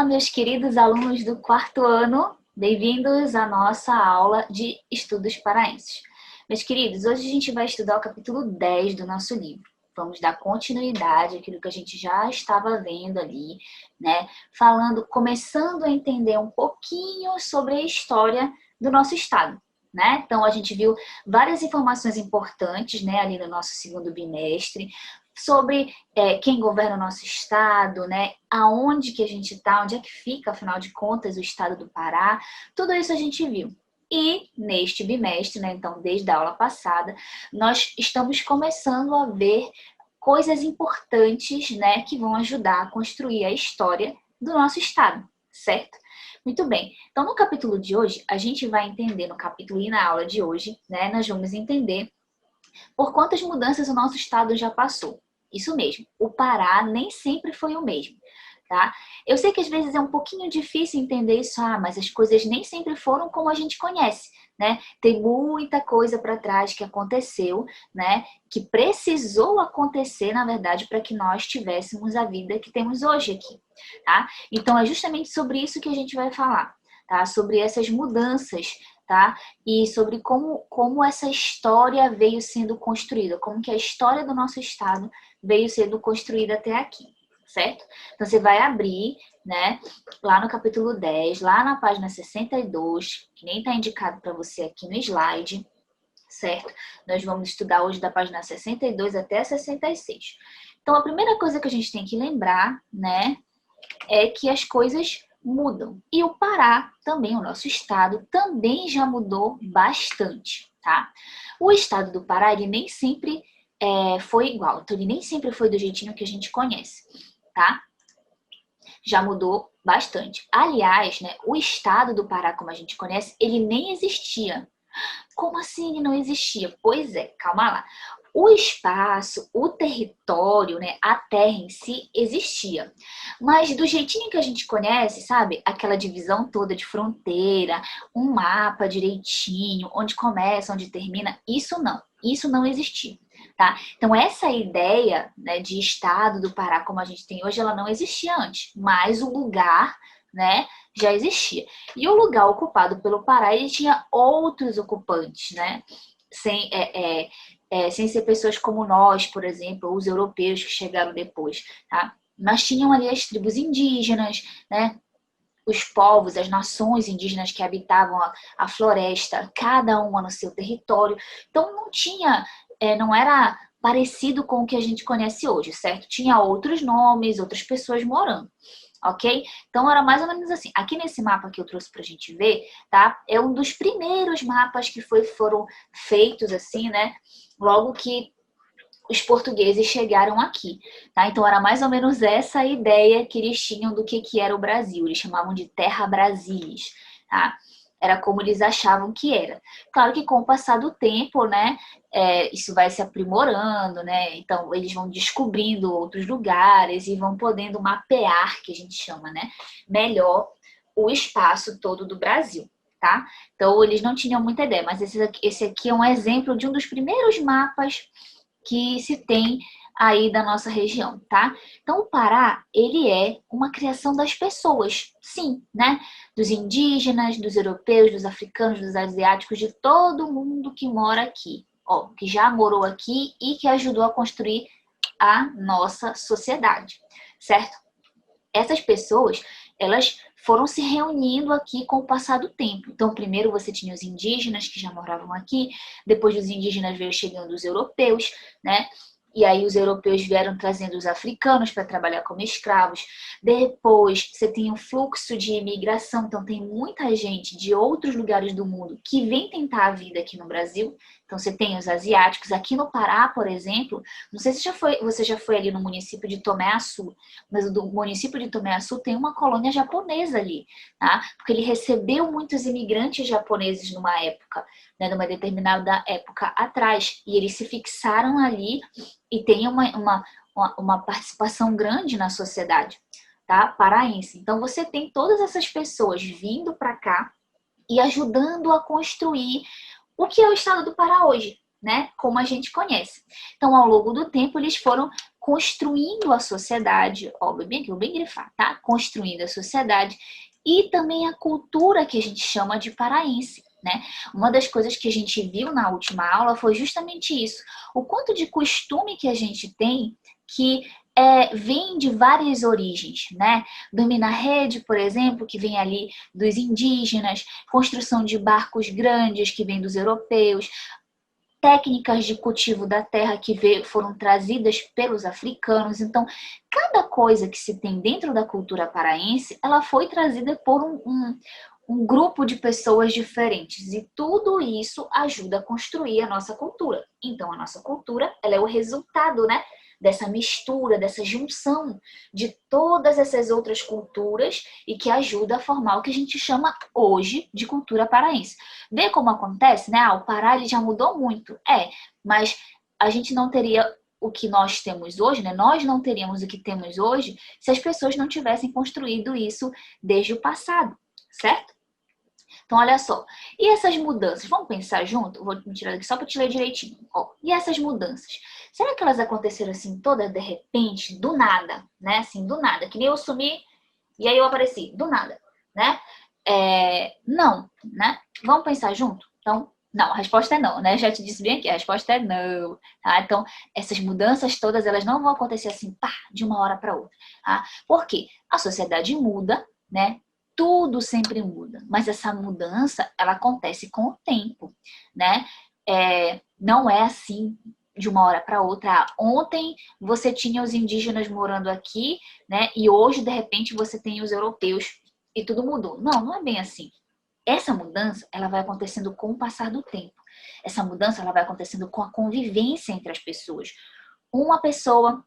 Olá, meus queridos alunos do quarto ano, bem-vindos à nossa aula de estudos paraenses. Meus queridos, hoje a gente vai estudar o capítulo 10 do nosso livro. Vamos dar continuidade àquilo que a gente já estava vendo ali, né? Começando a entender um pouquinho sobre a história do nosso estado, né? Então, a gente viu várias informações importantes, né, ali no nosso segundo bimestre, sobre quem governa o nosso estado, né? Aonde que a gente está, onde é que fica, afinal de contas, o estado do Pará. Tudo isso a gente viu. E neste bimestre, né, então desde a aula passada, nós estamos começando a ver coisas importantes, né, que vão ajudar a construir a história do nosso estado, certo? Muito bem. Então, no capítulo de hoje, a gente vai entender, no capítulo e na aula de hoje, né, nós vamos entender por quantas mudanças o nosso estado já passou. Isso mesmo, o Pará nem sempre foi o mesmo, tá? Eu sei que às vezes é um pouquinho difícil entender isso, mas as coisas nem sempre foram como a gente conhece, né? Tem muita coisa para trás que aconteceu, né? Que precisou acontecer, na verdade, para que nós tivéssemos a vida que temos hoje aqui, tá? Então é justamente sobre isso que a gente vai falar, tá? Sobre essas mudanças, tá? E sobre como essa história veio sendo construída, como que a história do nosso estado veio sendo construída até aqui, certo? Então, você vai abrir, né, lá no capítulo 10, lá na página 62, que nem está indicado para você aqui no slide, certo? Nós vamos estudar hoje da página 62 até a 66. Então, a primeira coisa que a gente tem que lembrar, né, é que as coisas mudam. E o Pará, também o nosso estado, também já mudou bastante, tá? O estado do Pará, ele nem sempre foi igual. Então, ele nem sempre foi do jeitinho que a gente conhece, tá? Já mudou bastante. Aliás, né, o estado do Pará, como a gente conhece, ele nem existia. Como assim ele não existia? Pois é, calma lá. O espaço, o território, né, a terra em si existia. Mas do jeitinho que a gente conhece, sabe? Aquela divisão toda de fronteira, um mapa direitinho, onde começa, onde termina, isso não existia, tá? Então essa ideia, né, de estado do Pará como a gente tem hoje, ela não existia antes, mas o lugar, né, já existia. E o lugar ocupado pelo Pará, ele tinha outros ocupantes, né? Sem ser pessoas como nós, por exemplo, ou os europeus que chegaram depois, tá? Mas tinham ali as tribos indígenas, né? Os povos, as nações indígenas que habitavam a floresta, cada uma no seu território. Então não era parecido com o que a gente conhece hoje, certo? Tinha outros nomes, outras pessoas morando, ok? Então era mais ou menos assim. Aqui nesse mapa que eu trouxe pra gente ver, tá? É um dos primeiros mapas que foram feitos assim, né? Logo que os portugueses chegaram aqui, tá? Então era mais ou menos essa a ideia que eles tinham do que era o Brasil. Eles chamavam de Terra Brasilis, tá? Era como eles achavam que era. Claro que com o passar do tempo, né, isso vai se aprimorando, né? Então eles vão descobrindo outros lugares e vão podendo mapear, que a gente chama, né, melhor o espaço todo do Brasil, tá? Então eles não tinham muita ideia, mas esse aqui é um exemplo de um dos primeiros mapas que se tem aí da nossa região, tá? Então, o Pará, ele é uma criação das pessoas, sim, né? Dos indígenas, dos europeus, dos africanos, dos asiáticos, de todo mundo que mora aqui, ó, que já morou aqui e que ajudou a construir a nossa sociedade, certo? Essas pessoas, elas foram se reunindo aqui com o passar do tempo. Então, primeiro você tinha os indígenas que já moravam aqui, depois dos indígenas veio chegando os europeus, né? E aí os europeus vieram trazendo os africanos para trabalhar como escravos. Depois você tem um fluxo de imigração, então tem muita gente de outros lugares do mundo que vem tentar a vida aqui no Brasil. Então você tem os asiáticos. Aqui no Pará, por exemplo, não sei se você já foi ali no município de Tomé-Açu, mas o município de Tomé-Açu tem uma colônia japonesa ali, tá? Porque ele recebeu muitos imigrantes japoneses numa época, né, numa determinada época atrás, e eles se fixaram ali e tem uma participação grande na sociedade, tá? Paraense. Então você tem todas essas pessoas vindo para cá e ajudando a construir o que é o estado do Pará hoje, né? Como a gente conhece. Então, ao longo do tempo, eles foram construindo a sociedade, ó, bem aqui, vou bem grifar, tá? Construindo a sociedade e também a cultura que a gente chama de paraense, né? Uma das coisas que a gente viu na última aula foi justamente isso, o quanto de costume que a gente tem que vem de várias origens, né? Dominarrede, por exemplo, que vem ali dos indígenas, construção de barcos grandes que vem dos europeus, técnicas de cultivo da terra que foram trazidas pelos africanos. Então, cada coisa que se tem dentro da cultura paraense, ela foi trazida por um grupo de pessoas diferentes. E tudo isso ajuda a construir a nossa cultura. Então, a nossa cultura, ela é o resultado, né, dessa mistura, dessa junção de todas essas outras culturas e que ajuda a formar o que a gente chama hoje de cultura paraense. Vê como acontece, né? O Pará ele já mudou muito. Mas a gente não teria o que nós temos hoje, né? Nós não teríamos o que temos hoje se as pessoas não tivessem construído isso desde o passado, certo? Então, olha só. E essas mudanças? Vamos pensar junto? Vou me tirar daqui só para te ler direitinho. Ó, e essas mudanças? Será que elas aconteceram assim, todas de repente, do nada, né? Assim, do nada. Que nem eu sumi e aí eu apareci. Do nada, né? Não, né? Vamos pensar junto? Então, não, a resposta é não, né? Já te disse bem aqui, a resposta é não, tá? Então, essas mudanças todas, elas não vão acontecer assim, pá, de uma hora para outra, tá? Por quê? A sociedade muda, né? Tudo sempre muda, mas essa mudança, ela acontece com o tempo, né? Não é assim de uma hora para outra. Ontem você tinha os indígenas morando aqui, né? E hoje, de repente, você tem os europeus e tudo mudou. Não, não é bem assim. Essa mudança, ela vai acontecendo com o passar do tempo. Essa mudança, ela vai acontecendo com a convivência entre as pessoas. Uma pessoa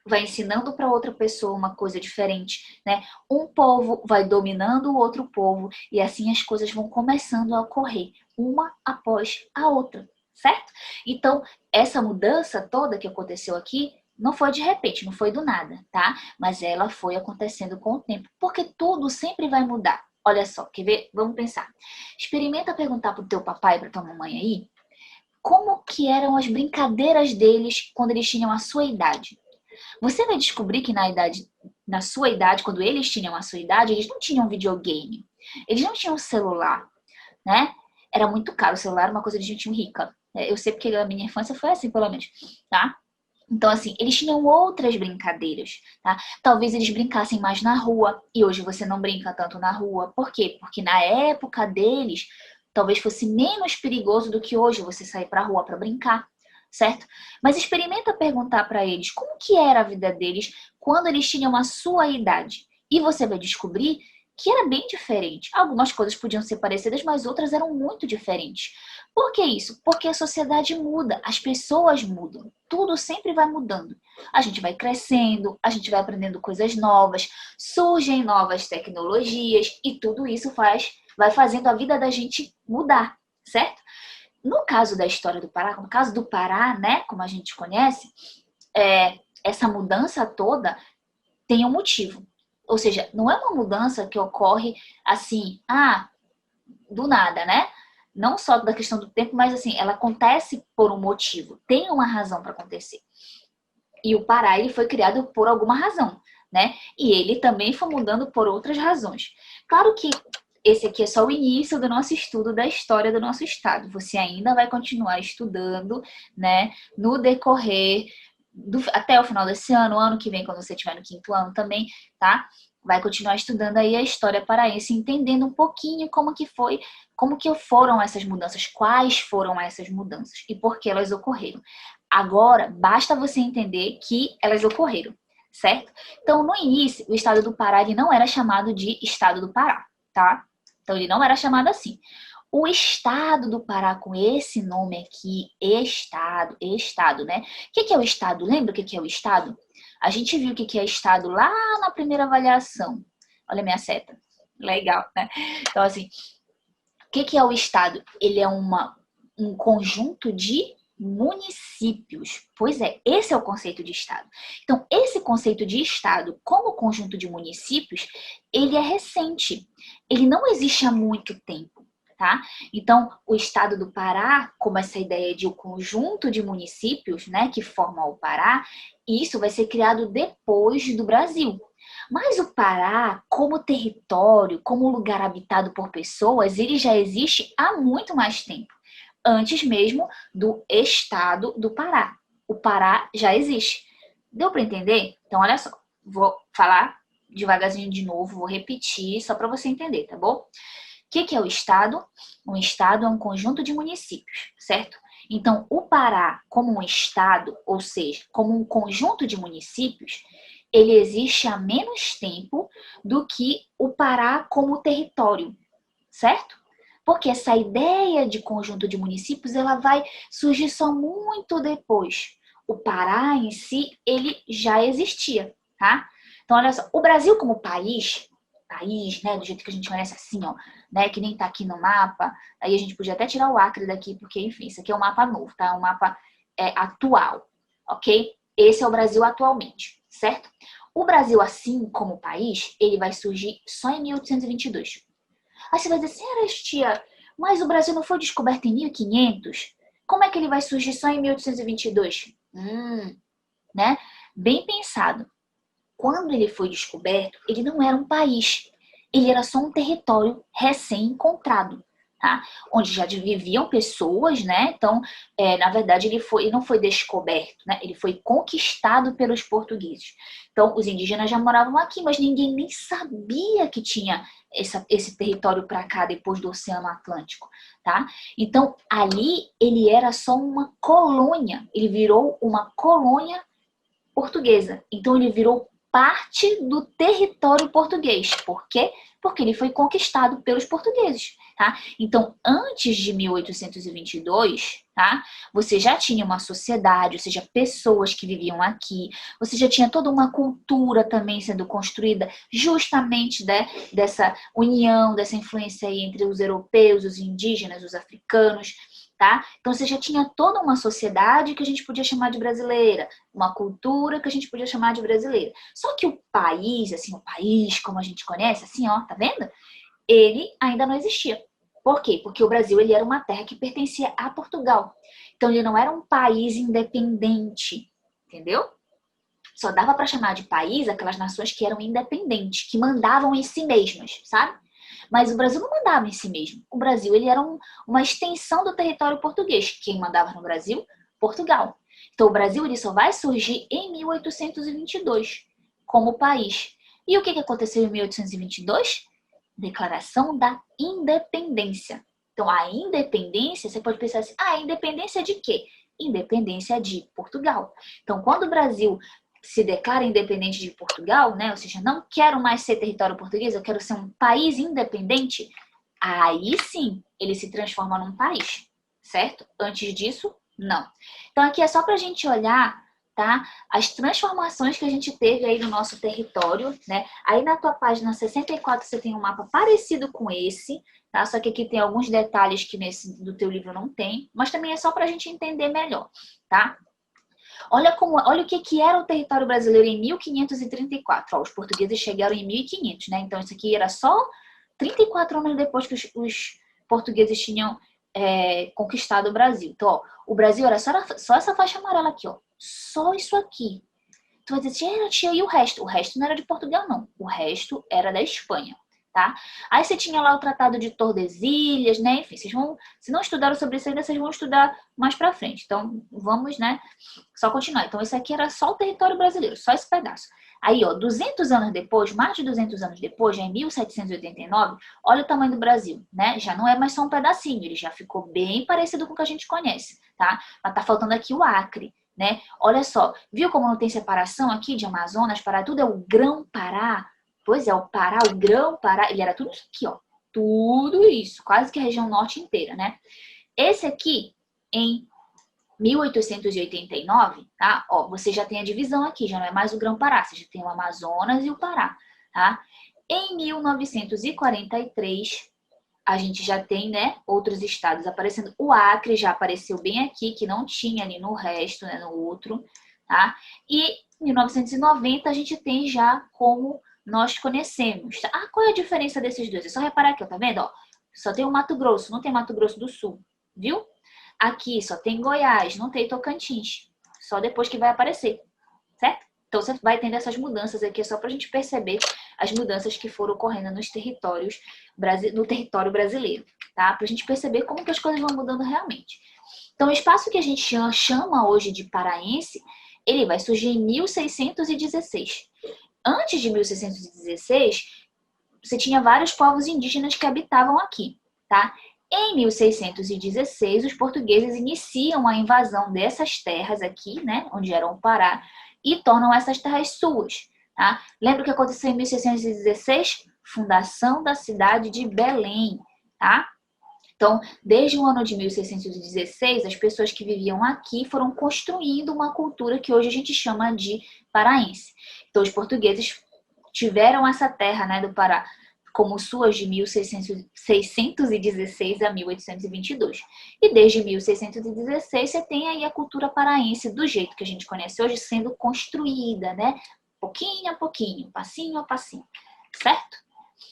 vai ensinando para outra pessoa uma coisa diferente, né? Um povo vai dominando o outro povo e assim as coisas vão começando a ocorrer, uma após a outra, certo? Então, essa mudança toda que aconteceu aqui não foi de repente, não foi do nada, tá? Mas ela foi acontecendo com o tempo, porque tudo sempre vai mudar. Olha só, quer ver? Vamos pensar. Experimenta perguntar pro teu papai e pra tua mamãe aí como que eram as brincadeiras deles quando eles tinham a sua idade. Você vai descobrir que na sua idade, quando eles tinham a sua idade, eles não tinham videogame, eles não tinham celular, né? Era muito caro, o celular era uma coisa de gente rica. Eu sei porque a minha infância foi assim, pelo menos, tá? Então, assim, eles tinham outras brincadeiras, tá? Talvez eles brincassem mais na rua, e hoje você não brinca tanto na rua. Por quê? Porque na época deles, talvez fosse menos perigoso do que hoje você sair pra rua pra brincar, certo? Mas experimenta perguntar pra eles como que era a vida deles quando eles tinham a sua idade. E você vai descobrir que era bem diferente. Algumas coisas podiam ser parecidas, mas outras eram muito diferentes. Por que isso? Porque a sociedade muda, as pessoas mudam, tudo sempre vai mudando. A gente vai crescendo, a gente vai aprendendo coisas novas, surgem novas tecnologias e tudo isso vai fazendo a vida da gente mudar, certo? No caso da história do Pará, no caso do Pará, né, como a gente conhece, essa mudança toda tem um motivo. Ou seja, não é uma mudança que ocorre assim, do nada, né? Não só da questão do tempo, mas assim, ela acontece por um motivo. Tem uma razão para acontecer. E o Pará, ele foi criado por alguma razão, né? E ele também foi mudando por outras razões. Claro que esse aqui é só o início do nosso estudo da história do nosso estado. Você ainda vai continuar estudando, né? No decorrer até o final desse ano que vem, quando você estiver no quinto ano também, tá? Vai continuar estudando aí a história paraense, entendendo um pouquinho como que foram essas mudanças, quais foram essas mudanças e por que elas ocorreram. Agora, basta você entender que elas ocorreram, certo? Então, no início, o estado do Pará ele não era chamado de estado do Pará, tá? Então, ele não era chamado assim. O estado do Pará com esse nome aqui, estado, né? O que é o estado? Lembra o que é o estado? A gente viu o que é estado lá na primeira avaliação. Olha a minha seta. Legal, né? Então, assim, o que é o estado? Ele é um conjunto de municípios. Pois é, esse é o conceito de estado. Então, esse conceito de estado como conjunto de municípios, ele é recente. Ele não existe há muito tempo. tá? Então, o estado do Pará, como essa ideia de um conjunto de municípios, né, que formam o Pará, isso vai ser criado depois do Brasil. Mas o Pará, como território, como lugar habitado por pessoas, ele já existe há muito mais tempo, antes mesmo do estado do Pará. O Pará já existe. Deu para entender? Então, olha só, vou falar devagarzinho de novo, vou repetir só para você entender, tá bom? O que é o estado? Um estado é um conjunto de municípios, certo? Então, o Pará, como um estado, ou seja, como um conjunto de municípios, ele existe há menos tempo do que o Pará como território, certo? Porque essa ideia de conjunto de municípios, ela vai surgir só muito depois. O Pará em si, ele já existia, tá? Então, olha só, o Brasil como país, né, do jeito que a gente conhece assim, ó, né, que nem tá aqui no mapa, aí a gente podia até tirar o Acre daqui, porque, enfim, isso aqui é um mapa novo, tá? Um mapa atual, ok? Esse é o Brasil atualmente, certo? O Brasil, assim como país, ele vai surgir só em 1822. Aí você vai dizer, senhora tia, mas o Brasil não foi descoberto em 1500? Como é que ele vai surgir só em 1822? Né? Bem pensado. Quando ele foi descoberto, ele não era um país. Ele era só um território recém-encontrado, tá? Onde já viviam pessoas, né? Então, na verdade, ele não foi descoberto, né? Ele foi conquistado pelos portugueses. Então, os indígenas já moravam aqui, mas ninguém nem sabia que tinha esse território para cá depois do Oceano Atlântico, tá? Então, ali ele era só uma colônia. Ele virou uma colônia portuguesa. Então, ele virou parte do território português. Por quê? Porque ele foi conquistado pelos portugueses, tá? Então, antes de 1822, tá? Você já tinha uma sociedade, ou seja, pessoas que viviam aqui. Você já tinha toda uma cultura também sendo construída justamente, né, dessa união, dessa influência aí entre os europeus, os indígenas, os africanos, tá? Então, você já tinha toda uma sociedade que a gente podia chamar de brasileira, uma cultura que a gente podia chamar de brasileira. Só que o país, assim, o país como a gente conhece, assim, ó, tá vendo? Ele ainda não existia. Por quê? Porque o Brasil, ele era uma terra que pertencia a Portugal. Então, ele não era um país independente, entendeu? Só dava para chamar de país aquelas nações que eram independentes, que mandavam em si mesmas, sabe? Mas o Brasil não mandava em si mesmo. O Brasil, ele era uma extensão do território português. Quem mandava no Brasil? Portugal. Então, o Brasil, ele só vai surgir em 1822 como país. E o que aconteceu em 1822? Declaração da Independência. Então, a independência, você pode pensar assim, independência de quê? Independência de Portugal. Então, quando o Brasil se declara independente de Portugal, né? Ou seja, não quero mais ser território português, eu quero ser um país independente, aí sim ele se transforma num país, certo? Antes disso, não. Então aqui é só para a gente olhar, tá? As transformações que a gente teve aí no nosso território, né? Aí na tua página 64 você tem um mapa parecido com esse, tá? Só que aqui tem alguns detalhes que nesse do teu livro não tem, mas também é só para a gente entender melhor, tá? Olha o que era o território brasileiro em 1534. Ó, os portugueses chegaram em 1500, né? Então isso aqui era só 34 anos depois que os portugueses tinham conquistado o Brasil. Então, ó, o Brasil era só essa faixa amarela aqui, ó. Só isso aqui. Tu vai dizer, tia, e o resto? O resto não era de Portugal, não. O resto era da Espanha, tá? Aí você tinha lá o Tratado de Tordesilhas, né? Enfim, vocês vão, se não estudaram sobre isso ainda, vocês vão estudar mais pra frente. Então, vamos, né, só continuar. Então, esse aqui era só o território brasileiro, só esse pedaço. Aí, ó, 200 anos depois, mais de 200 anos depois, já em 1789, olha o tamanho do Brasil, né? Já não é mais só um pedacinho, ele já ficou bem parecido com o que a gente conhece, tá? Mas tá faltando aqui o Acre, né? Olha só, viu como não tem separação aqui de Amazonas, Pará, tudo é o Grão-Pará? Pois é, o Pará, o Grão-Pará, ele era tudo isso aqui, ó. Tudo isso, quase que a região norte inteira, né? Esse aqui, em 1889, tá? Ó, você já tem a divisão aqui, já não é mais o Grão-Pará, você já tem o Amazonas e o Pará, tá? Em 1943, a gente já tem, né, outros estados aparecendo. O Acre já apareceu bem aqui, que não tinha ali no resto, né, no outro, tá? E em 1990 a gente tem já como nós conhecemos. Tá? Qual é a diferença desses dois? É só reparar aqui, ó, tá vendo? Ó, só tem o Mato Grosso, não tem Mato Grosso do Sul, viu? Aqui só tem Goiás, não tem Tocantins. Só depois que vai aparecer, certo? Então você vai tendo essas mudanças aqui, é só para a gente perceber as mudanças que foram ocorrendo nos territórios, no território brasileiro, tá? Para a gente perceber como que as coisas vão mudando realmente. Então o espaço que a gente chama hoje de paraense, ele vai surgir em 1616. Antes de 1616, você tinha vários povos indígenas que habitavam aqui, tá? Em 1616, os portugueses iniciam a invasão dessas terras aqui, né, onde era o Pará, e tornam essas terras suas, tá? Lembra o que aconteceu em 1616? Fundação da cidade de Belém, tá? Então, desde o ano de 1616, as pessoas que viviam aqui foram construindo uma cultura que hoje a gente chama de paraense. Então, os portugueses tiveram essa terra, né, do Pará como suas de 1616 a 1822. E desde 1616 você tem aí a cultura paraense do jeito que a gente conhece hoje sendo construída, né? Pouquinho a pouquinho, passinho a passinho, certo?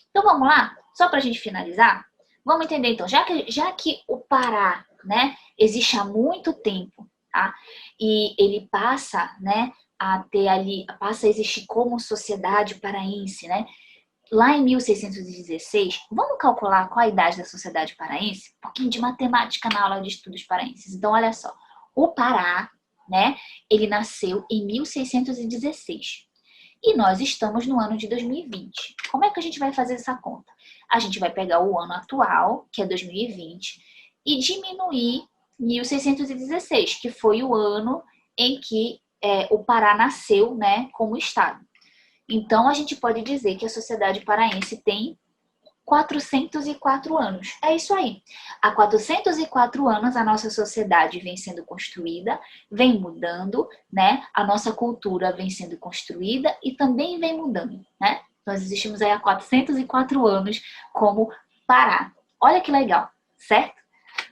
Então vamos lá? Só para a gente finalizar, vamos entender então, já que o Pará, né, existe há muito tempo, tá? E ele passa, né, passa a existir como sociedade paraense, né? Lá em 1616, vamos calcular qual a idade da sociedade paraense? Um pouquinho de matemática na aula de estudos paraenses. Então, olha só, o Pará, né, ele nasceu em 1616. E nós estamos no ano de 2020. Como é que a gente vai fazer essa conta? A gente vai pegar o ano atual, que é 2020, e diminuir 1616, que foi o ano em que o Pará nasceu, né, como estado. Então, a gente pode dizer que a sociedade paraense tem 404 anos. É isso aí. Há 404 anos a nossa sociedade vem sendo construída, vem mudando, né? A nossa cultura vem sendo construída e também vem mudando, né? Nós existimos aí há 404 anos como Pará. Olha que legal, certo?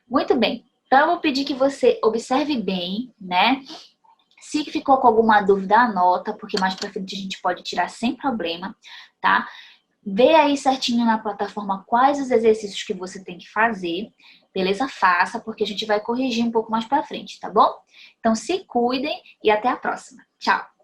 Muito bem. Então, eu vou pedir que você observe bem, né? Se ficou com alguma dúvida, anota, porque mais pra frente a gente pode tirar sem problema, tá? Vê aí certinho na plataforma quais os exercícios que você tem que fazer, beleza? Faça, porque a gente vai corrigir um pouco mais pra frente, tá bom? Então se cuidem e até a próxima. Tchau!